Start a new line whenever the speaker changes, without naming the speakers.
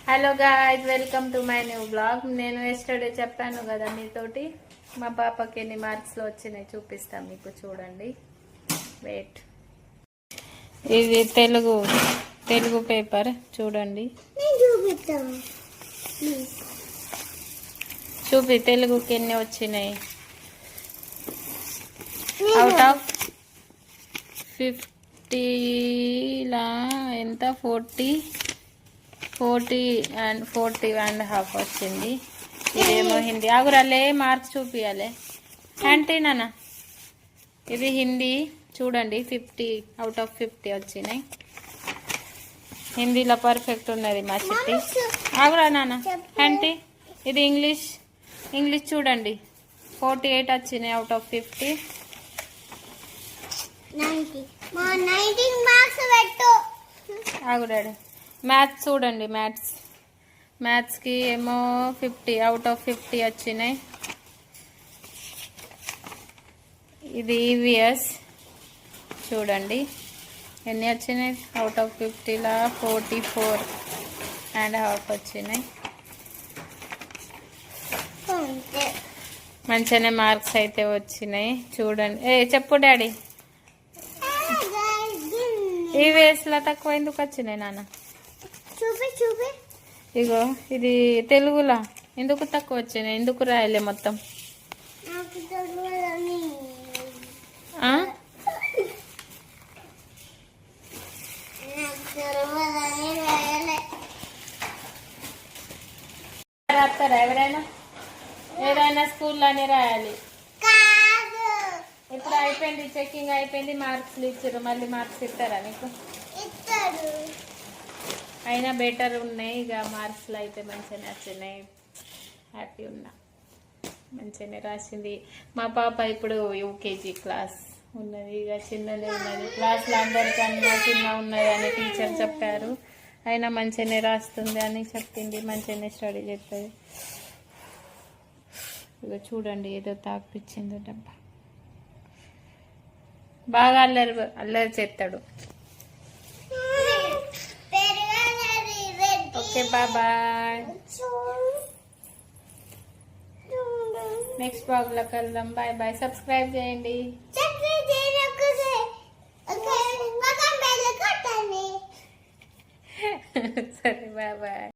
Hello guys, welcome to my new blog. నేను yesterday చెప్పాను కదా మీతోటి మా పాపకి ఎన్ని మార్క్స్లో వచ్చినాయి చూపిస్తాను మీకు. చూడండి, వెయిట్. ఇది తెలుగు పేపర్ చూడండి. చూపి తెలుగుకి ఎన్ని వచ్చినాయి. అవుట్ ఆఫ్ 50లా ఎంత 40.5 వచ్చింది. ఇదేమో హిందీ. ఆగురాలే మార్క్స్ చూపియాలి అంటే నాన్న. ఇది హిందీ చూడండి, 50 అవుట్ ఆఫ్ 50 వచ్చినాయి. హిందీలో పర్ఫెక్ట్ ఉన్నది మా చిట్టి. ఆగురా నాన్న అంటే. ఇది ఇంగ్లీష్ చూడండి, 48 వచ్చినాయి అవుట్ ఆఫ్ 50. ఆగురాడు. మ్యాథ్స్ చూడండి, మ్యాథ్స్కి ఏమో 50 అవుట్ ఆఫ్ 50 వచ్చినాయి. ఇది ఈవీఎస్ చూడండి ఎన్ని వచ్చినాయి. అవుట్ ఆఫ్ 50లా 44.5 వచ్చినాయి. మంచిగానే మార్క్స్ అయితే వచ్చినాయి చూడండి. చెప్పు డాడీ, ఈవీఎస్లో తక్కువ ఎందుకు వచ్చినాయి నాన్న? ఇగో ఇది తెలుగులా ఎందుకు తక్కువ వచ్చినాయి? ఎందుకు రాయలే మొత్తం? రాస్తారా ఏదైనా స్కూల్లోనే రాయాలి. ఇప్పుడు అయిపోయింది, చెకింగ్ అయిపోయింది, మార్క్స్లు ఇచ్చారు. మళ్ళీ మార్క్స్ ఇస్తారా నీకు? అయినా బెటర్ ఉన్నాయి. ఇక మార్క్స్లో అయితే మంచిగానే వచ్చినాయి. హ్యాపీ ఉన్నా, మంచిగానే రాసింది. మా పాప ఇప్పుడు యూకేజీ క్లాస్ ఉన్నది. ఇక చిన్నదే ఉన్నది. క్లాస్లో అందరికన్నా చిన్న ఉన్నది అని టీచర్ చెప్పారు. అయినా మంచిగానే రాస్తుంది అని చెప్పింది. మంచిగానే స్టడీ చేస్తుంది. ఇక చూడండి, ఏదో తాకిపించిందో డబ్బా. బాగా అల్లరి చేస్తాడు. Okay, bye. నెక్స్ట్ బ్లాగ్ లో కలుద్దాం. బాయ్. సబ్స్క్రైబ్ చేయండి. సరే, బాయ్.